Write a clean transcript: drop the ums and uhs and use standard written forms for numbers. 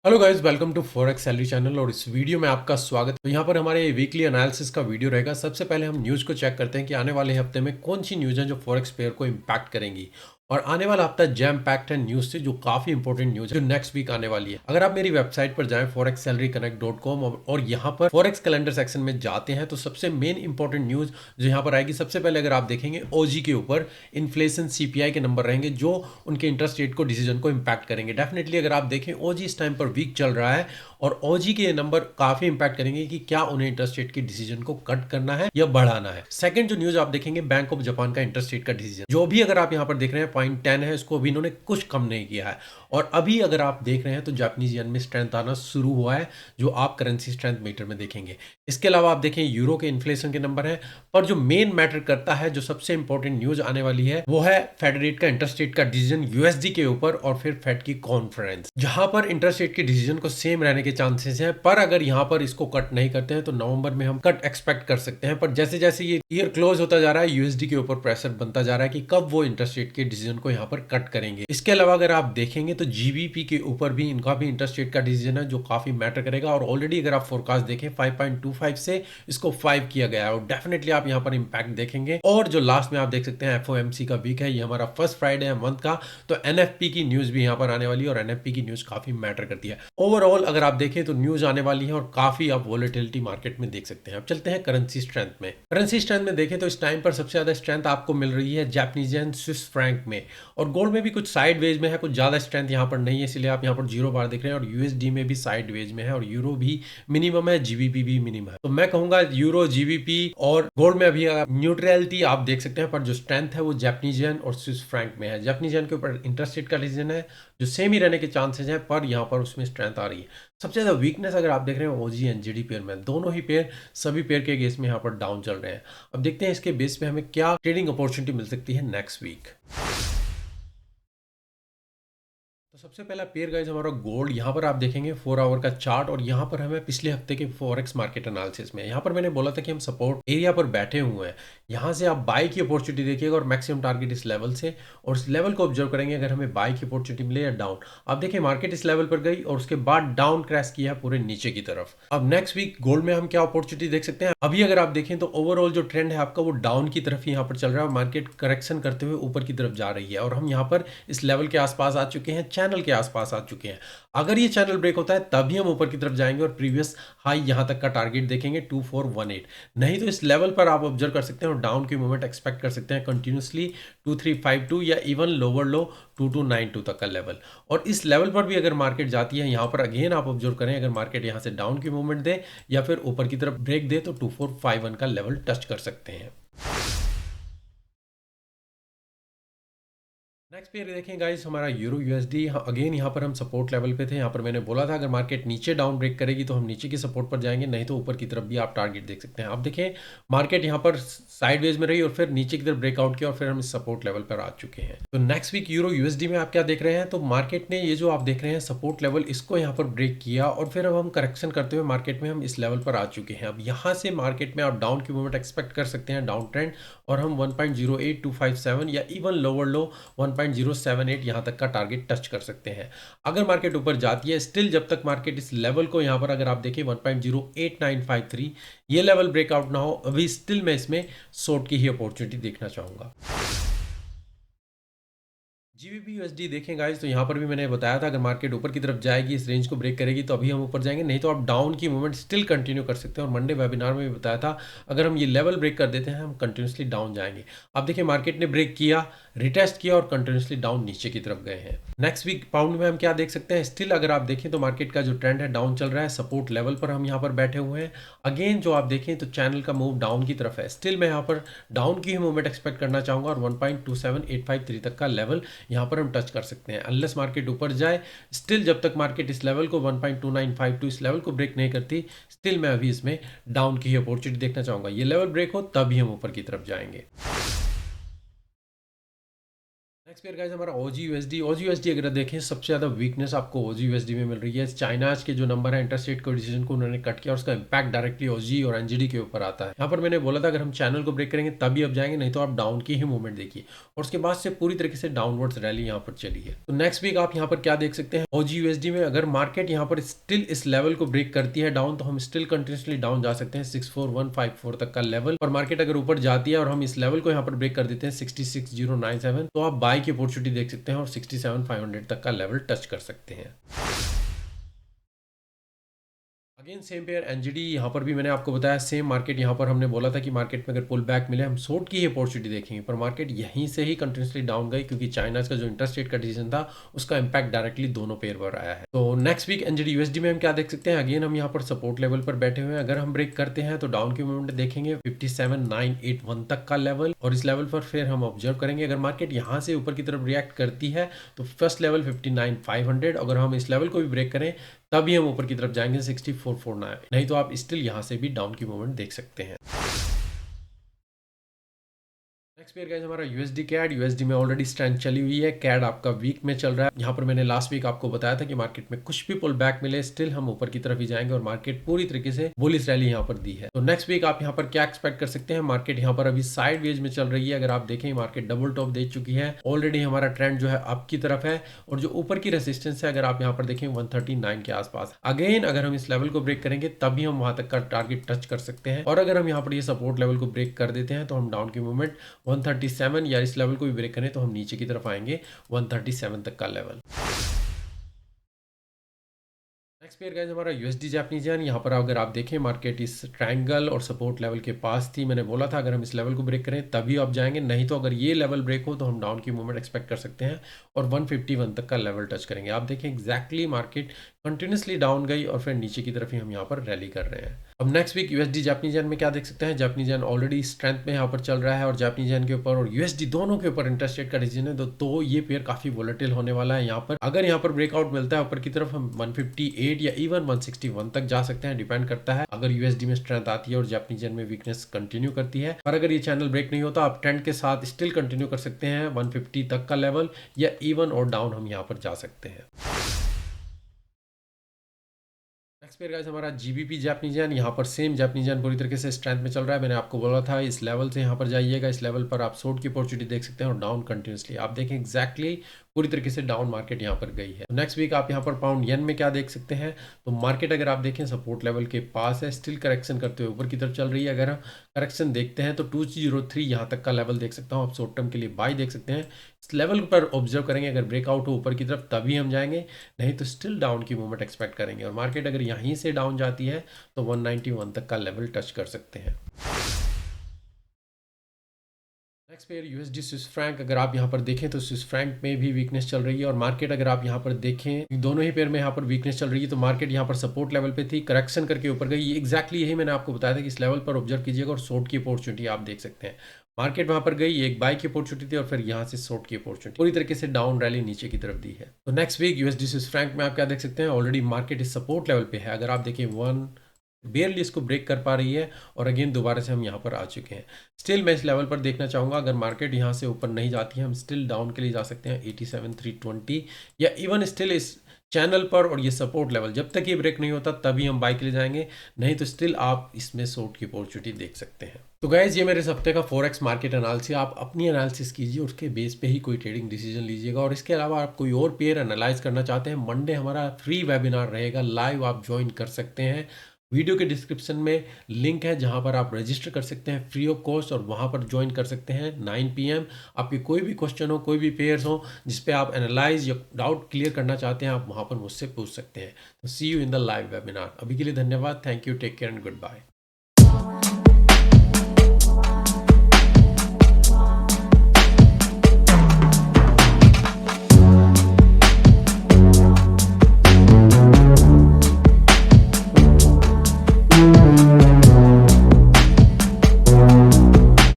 Hello guys, welcome to forex salary channel. और इस video में आपका स्वागत है। तो यहाँ पर हमारे वीकली एनालिसिस का वीडियो रहेगा। सबसे पहले हम न्यूज़ को चेक करते हैं कि आने वाले हफ्ते में कौन सी न्यूज़ है जो फॉरेक्स पेयर को इम्पैक्ट करेंगी। और आने वाला हफ्ता जैम पैक्ड है न्यूज़ से, जो काफ़ी इंपॉर्टेंट न्यूज़ है जो नेक्स्ट वीक आने वाली है। अगर आप मेरी वेबसाइट पर जाएं forex-salary-connect.com और यहाँ पर फॉरेक्स कैलेंडर सेक्शन में जाते हैं तो सबसे मेन इंपॉर्टेंट न्यूज़ जो यहाँ पर आएगी, सबसे पहले अगर आप देखेंगे ओजी के ऊपर इन्फ्लेशन सीपीआई के नंबर रहेंगे जो उनके इंटरेस्ट रेट को डिसीजन को इम्पैक्ट करेंगे। डेफिनेटली अगर आप देखें ओजी इस टाइम पर वीक चल रहा है और ओजी के नंबर काफी इंपैक्ट करेंगे कि क्या उन्हें इंटरेस्ट रेट के डिसीजन को कट करना है या बढ़ाना है। सेकंड जो न्यूज आप देखेंगे, बैंक ऑफ जापान का इंटरेस्ट रेट का डिसीजन जो भी अगर आप यहां पर देख रहे हैं 0.10 है, इसको अभी इन्होंने कुछ कम नहीं किया है। और अभी अगर आप देख रहे हैं तो जापानीज येन में स्ट्रेंथ आना शुरू हुआ है, जो आप करेंसी स्ट्रेंथ मीटर में देखेंगे। इसके अलावा आप देखें यूरो के इन्फ्लेशन के नंबर है, पर जो मेन मैटर करता है, जो सबसे इंपॉर्टेंट न्यूज आने वाली है, वो है फेड रेट का इंटरेस्ट रेट का डिसीजन यूएसडी के ऊपर और फिर फेड की कॉन्फ्रेंस, जहां पर इंटरेस्ट रेट के डिसीजन को सेम रहने के चांसेस हैं। पर अगर यहाँ पर इसको कट नहीं करते हैं तो नवंबर में हम कट एक्सपेक्ट कर सकते हैं। पर जैसे जैसे ये ईयर क्लोज होता जा रहा है, यूएसडी के ऊपर प्रेशर बनता जा रहा है कि कब वो इंटरेस्ट रेट के डिसीजन को यहाँ पर कट करेंगे। इसके अलावा अगर आप देखेंगे तो जीबीपी के ऊपर भी इनका भी इंटरेस्ट रेट का डिसीजन है, जो काफी मैटर करेगा। और ऑलरेडी अगर आप फोरकास्ट देखें 5.25 से इसको 5 किया गया है और डेफिनेटली आप यहाँ पर इंपैक्ट देखेंगे। और जो लास्ट में आप देख सकते हैं एफओएमसी का वीक है, ये हमारा फर्स्ट फ्राइडे है मंथ का, तो एनएफपी की न्यूज भी यहाँ पर आने वाली है और एनएफपी की न्यूज काफी मैटर करती है। ओवरऑल अगर आप देखें तो न्यूज आने वाली है और काफी आप वोलेटिलिटी मार्केट में देख सकते हैं। अब चलते हैं करेंसी स्ट्रेंथ में। करेंसी स्ट्रेंथ में देखें तो इस टाइम पर सबसे ज्यादा स्ट्रेंथ आपको मिल रही है जापानीज येन, स्विस फ्रैंक में, और गोल्ड में भी कुछ साइड वेज में है, कुछ ज्यादा स्ट्रेंथ यहाँ पर नहीं है, इसलिए आप यहाँ पर जीरो बार देख रहे हैं। और यूएसडी में भी साइड वेज में है और यूरो भी मिनिमम है, जीबीपी भी मिनिमम है। तो मैं कहूंगा यूरो, जीबीपी और गोल्ड में अभी न्यूट्रलिटी आप देख सकते हैं, पर जो स्ट्रेंथ है वो जापानीज येन और स्विस फ्रैंक में है। जापानीज येन के ऊपर इंटरेस्ट रेट का डिसीजन है जो सेम ही रहने के चांसेस हैं, पर यहाँ पर उसमें स्ट्रेंथ आ रही है। सबसे ज्यादा वीकनेस अगर आप देख रहे हैं ओजी एनजीडी पेयर में, दोनों ही पेयर सभी पेयर के केस में यहाँ पर डाउन चल रहे हैं। अब देखते हैं इसके बेस पे हमें क्या ट्रेडिंग अपॉर्चुनिटी मिल सकती है नेक्स्ट वीक। तो सबसे पहला पेयर गाइस हमारा गोल्ड। यहाँ पर आप देखेंगे 4 आवर का चार्ट और यहाँ पर हमें पिछले हफ्ते के फॉरेक्स मार्केट एनालिसिस में, यहाँ पर मैंने बोला था कि हम सपोर्ट एरिया पर बैठे हुए हैं, यहाँ से आप बाय की अपॉर्चुनिटी देखिएगा और मैक्सिमम टारगेट इस लेवल से, और इस लेवल को ऑब्जर्व करेंगे अगर हमें बाय की अपॉर्चुनिटी मिले या डाउन। आप देखिए मार्केट इस लेवल पर गई और उसके बाद डाउन क्रैश किया है पूरे नीचे की तरफ। अब नेक्स्ट वीक गोल्ड में हम क्या अपॉर्चुनिटी देख सकते हैं, अभी अगर आप देखें तो ओवरऑल जो ट्रेंड है आपका वो डाउन की तरफ ही यहाँ पर चल रहा है, मार्केट करेक्शन करते हुए ऊपर की तरफ जा रही है और हम यहाँ पर इस लेवल के आसपास आ चुके हैं, चैनल के आसपास आ चुके हैं। अगर ये चैनल ब्रेक होता है तभी हम ऊपर की तरफ जाएंगे और प्रीवियस हाई यहां तक का टारगेट देखेंगे 2418। नहीं तो इस लेवल पर आप ऑब्जर्व कर सकते हैं और डाउन की मूवमेंट एक्सपेक्ट कर सकते हैं कंटिन्यूसली 2352 या इवन लोअर लो 2292 तक का लेवल। और इस लेवल पर भी अगर मार्केट जाती है, यहां पर अगेन आप ऑब्जर्व करें, अगर मार्केट यहां से डाउन की मूवमेंट दे या फिर ऊपर की तरफ ब्रेक दे तो 2451 का लेवल टच कर सकते हैं। नेक्स्ट पेयर देखें गाइस हमारा यूरो यूएसडी। अगेन यहाँ पर हम सपोर्ट लेवल पे थे, यहाँ पर मैंने बोला था अगर मार्केट नीचे डाउन ब्रेक करेगी तो हम नीचे की सपोर्ट पर जाएंगे, नहीं तो ऊपर की तरफ भी आप टारगेट देख सकते हैं। अब देखें मार्केट यहाँ पर साइडवेज में रही और फिर नीचे की तरफ ब्रेकआउट किया और फिर हम इस सपोर्ट लेवल पर आ चुके हैं। तो नेक्स्ट वीक यूरो यूएसडी में आप क्या देख रहे हैं, तो मार्केट ने ये जो आप देख रहे हैं सपोर्ट लेवल, इसको यहाँ पर ब्रेक किया और फिर अब हम करेक्शन करते हुए मार्केट में हम इस लेवल पर आ चुके हैं। अब यहाँ से मार्केट में आप डाउन की मूवमेंट एक्सपेक्ट कर सकते हैं, डाउन ट्रेंड, और हम 1.08257 या इवन लोअर लो 1.078 यहाँ तक का टारगेट टच कर सकते हैं। अगर मार्केट ऊपर जाती है, स्टिल जब तक मार्केट इस लेवल को यहाँ पर अगर आप देखें 1.08953 ये लेवल ब्रेकआउट ना हो, अभी स्टिल मैं इसमें शॉर्ट की ही अपॉर्चुनिटी देखना चाहूंगा। जीबीपी यूएसडी देखें गाइस, तो यहाँ पर भी मैंने बताया था अगर मार्केट ऊपर की तरफ जाएगी, इस रेंज को ब्रेक करेगी तो अभी हम ऊपर जाएंगे, नहीं तो आप डाउन की मूवमेंट स्टिल कंटिन्यू कर सकते हैं। और मंडे वेबिनार में भी बताया था अगर हम ये लेवल ब्रेक कर देते हैं हम कंटिन्यूसली डाउन जाएंगे। अब देखिए मार्केट ने ब्रेक किया, रिटेस्ट किया और कंटिन्यूसली डाउन नीचे की तरफ गए हैं। नेक्स्ट वीक पाउंड में हम क्या देख सकते हैं, स्टिल अगर आप देखें तो मार्केट का जो ट्रेंड है डाउन चल रहा है, सपोर्ट लेवल पर हम यहाँ पर बैठे हुए हैं। अगेन जो आप देखें तो चैनल का मूव डाउन की तरफ है, स्टिल मैं यहाँ पर डाउन की ही मूवमेंट एक्सपेक्ट करना चाहूंगा और 1.27853 तक का लेवल यहाँ पर हम टच कर सकते हैं अनलेस मार्केट ऊपर जाए। स्टिल जब तक मार्केट इस लेवल को 1.2952 इस लेवल को ब्रेक नहीं करती, स्टिल मैं अभी इसमें डाउन की ही अपॉर्चुनिटी देखना चाहूंगा। ये लेवल ब्रेक हो तभी हम ऊपर की तरफ जाएंगे। नेक्स्ट पेयर गाइस हमारा OG USD अगर देखें सबसे ज़्यादा वीकनेस आपको OG USD में मिल रही है। चाइना के जो नंबर है इंटरस्टेट को डिसीजन को उन्होंने कट किया और उसका इंपैक्ट डायरेक्टली OG और NGD के ऊपर आता है। यहाँ पर मैंने बोला था अगर हम चैनल को ब्रेक करेंगे तभी अब जाएंगे, नहीं तो आप डाउन की ही मूवमेंट देखिए और उसके बाद से पूरी तरीके से डाउनवर्ड्स रैली यहाँ पर चली है। तो नेक्स्ट वीक आप यहाँ पर क्या देख सकते हैं, OG USD में अगर मार्केट यहाँ पर स्टिल इस लेवल को ब्रेक करती है डाउन, तो हम स्टिल कंटिन्यूसली डाउन जा सकते हैं 64154 तक का लेवल। और मार्केट अगर ऊपर जाती है और हम इस लेवल को यहाँ पर ब्रेक कर देते हैं 66097, तो आप बाय की अपॉर्चुनिटी देख सकते हैं और 67500 तक का लेवल टच कर सकते हैं। अगेन सेम पेयर एनजीडी, यहाँ पर भी मैंने आपको बताया सेम मार्केट, यहाँ पर हमने बोला था कि मार्केट में अगर पुल बैक मिले हम शॉर्ट की ही अपॉर्चुनिटी देखेंगे, पर मार्केट यहीं से ही कंटिन्यूसली डाउन गई क्योंकि चाइना का जो इंटरेस्ट रेट का डिसीजन था उसका इंपैक्ट डायरेक्टली दोनों पेयर पर आया है। तो नेक्स्ट वीक एनजीडी यूएसडी में हम क्या देख सकते हैं, अगेन हम यहाँ पर सपोर्ट लेवल पर बैठे हुए हैं। अगर हम ब्रेक करते हैं तो डाउन की मूवमेंट देखेंगे 57981 तक का लेवल, और इस लेवल पर फिर हम ऑब्जर्व करेंगे अगर मार्केट यहाँ से ऊपर की तरफ रिएक्ट करती है तो फर्स्ट लेवल 59500, अगर हम इस लेवल को भी ब्रेक करें तभी हम ऊपर की तरफ जाएंगे 6449, नहीं तो आप स्टिल यहाँ से भी डाउन की मूवमेंट देख सकते हैं। नेक्स्ट पेयर गाइस हमारा यूएसडी कैड, यूएसडी में ऑलरेडी स्ट्रेंथ चली हुई है, कैड आपका वीक में चल रहा है। यहाँ पर मैंने लास्ट वीक आपको बताया था कि मार्केट में कुछ भी पुल बैक मिले स्टिल हम ऊपर की तरफ ही जाएंगे और मार्केट पूरी तरीके से बुलिश रैली यहाँ पर दी है। तो नेक्स्ट वीक आप यहाँ पर क्या एक्सपेक्ट कर सकते हैं, मार्केट यहाँ पर अभी साइड वेज में चल रही है। अगर आप देखें मार्केट डबल टॉप दे चुकी है ऑलरेडी, हमारा ट्रेंड जो है अप की तरफ है और जो ऊपर की रेसिस्टेंस है अगर आप यहाँ पर देखें 139 के आसपास। अगेन अगर हम इस लेवल को ब्रेक करेंगे तभी हम वहां तक का टारगेट टच कर सकते हैं, और अगर हम यहाँ पर ये सपोर्ट लेवल को ब्रेक कर देते हैं तो हम डाउन की मूवमेंट 137 या इस लेवल को भी ब्रेक करें तो हम नीचे की तरफ आएंगे 137 तक का लेवल। नेक्स्ट पेयर गाइस हमारा यूएसडी जापानीज येन, यहाँ पर अगर आप देखें मार्केट इस ट्रायंगल और सपोर्ट लेवल के पास थी। मैंने बोला था अगर हम इस लेवल को ब्रेक करें तभी आप जाएंगे, नहीं तो अगर ये लेवल ब्रेक हो तो हम डाउन की मूवमेंट एक्सपेक्ट कर सकते हैं और 151 तक का लेवल टच करेंगे। आप देखें एग्जैक्टली मार्केट कंटिन्यूसली डाउन गई और फिर नीचे की तरफ ही हम यहाँ पर रैली कर रहे हैं। अब next week USD Japanese yen में क्या देख सकते हैं, जापानीज येन ऑलरेडी स्ट्रेंथ में यहाँ पर चल रहा है और जापानीज येन के ऊपर और यूएसडी दोनों के ऊपर इंटरेस्ट रेट का डिसीजन है, तो ये पेयर काफी वोलेटिल होने वाला है। यहाँ पर अगर यहाँ पर ब्रेकआउट मिलता है ऊपर की तरफ हम 158 या इवन 161 तक जा सकते हैं, डिपेंड करता है अगर यूएसडी में स्ट्रेंथ आती है और जापानीज येन में वीकनेस कंटिन्यू करती है। और अगर ये चैनल ब्रेक नहीं होता आप ट्रेंड के साथ स्टिल कंटिन्यू कर सकते हैं 150 तक का लेवल, या इवन और डाउन हम यहाँ पर जा सकते हैं। नेक्स्ट पेयर गाइस हमारा जीबीपी जापानीज येन, यहाँ पर सेम जापानीज येन पूरी तरीके से स्ट्रेंथ में चल रहा है। मैंने आपको बोला था इस लेवल से यहाँ पर जाइएगा, इस लेवल पर आप शॉर्ट की अपॉर्चुनिटी देख सकते हैं और डाउन कंटिन्यूसली आप देखें एग्जैक्टली पूरी तरीके से डाउन मार्केट यहाँ पर गई है। नेक्स्ट वीक आप यहाँ पर पाउंड येन में क्या देख सकते हैं, तो मार्केट अगर आप देखें सपोर्ट लेवल के पास है, स्टिल करेक्शन करते हुए ऊपर की तरफ चल रही है। अगर हम करेक्शन देखते हैं तो 203 यहाँ तक का लेवल देख सकता हूँ, आप शॉर्ट टर्म के लिए बाय देख सकते हैं। इस लेवल पर ऑब्जर्व करेंगे, अगर ब्रेकआउट हो ऊपर की तरफ तभी हम जाएंगे, नहीं तो स्टिल डाउन की मूवमेंट एक्सपेक्ट करेंगे और मार्केट अगर यहीं से डाउन जाती है तो 191 तक का लेवल टच कर सकते हैं। Next pair USD Swiss Frank, अगर आप यहाँ पर देखें तो स्विस फ्रैंक में भी वीकनेस चल रही है और मार्केट अगर आप यहाँ पर देखें दोनों ही पेयर में यहाँ पर वीकनेस चल रही है। तो मार्केट यहाँ पर सपोर्ट लेवल पे थी, करेक्शन करके ऊपर गई। एग्जैक्टली यही मैंने आपको बताया था कि इस लेवल पर ऑब्जर्व कीजिएगा और शॉर्ट की अपॉर्चुनिटी आप देख सकते हैं। मार्केट वहां पर गई, एक बाय की अपॉर्चुनिटी थी और फिर यहाँ से शॉर्ट की अपॉर्चुनिटी, पूरी तरीके से डाउन रैली नीचे की तरफ दी है। तो next week USD Swiss franc में आप क्या देख सकते हैं, ऑलरेडी मार्केट इस सपोर्ट लेवल पे है। अगर आप देखें बेयरली इसको ब्रेक कर पा रही है और अगेन दोबारा से हम यहाँ पर आ चुके हैं। स्टिल मैं इस लेवल पर देखना चाहूँगा, अगर मार्केट यहाँ से ऊपर नहीं जाती है हम स्टिल डाउन के लिए जा सकते हैं 87,320 या इवन स्टिल इस चैनल पर, और ये सपोर्ट लेवल जब तक ये ब्रेक नहीं होता तभी हम बाय के लिए जाएंगे, नहीं तो स्टिल आप इसमें शॉर्ट की अपॉर्चुनिटी देख सकते हैं। तो गाइज ये मेरे इस हफ्ते का फॉरेक्स मार्केट एनालिसिस, आप अपनी एनालिसिस कीजिए, उसके बेस पे ही कोई ट्रेडिंग डिसीजन लीजिएगा। और इसके अलावा आप कोई और पेयर एनालाइज करना चाहते हैं, मंडे हमारा फ्री वेबिनार रहेगा, लाइव आप ज्वाइन कर सकते हैं। वीडियो के डिस्क्रिप्शन में लिंक है जहां पर आप रजिस्टर कर सकते हैं फ्री ऑफ कॉस्ट और वहां पर ज्वाइन कर सकते हैं 9 PM। आपके कोई भी क्वेश्चन हो, कोई भी पेयर्स हो जिस पे आप एनालाइज या डाउट क्लियर करना चाहते हैं, आप वहां पर मुझसे पूछ सकते हैं। तो see you in the live webinar. अभी के लिए धन्यवाद, thank you, take care and good bye.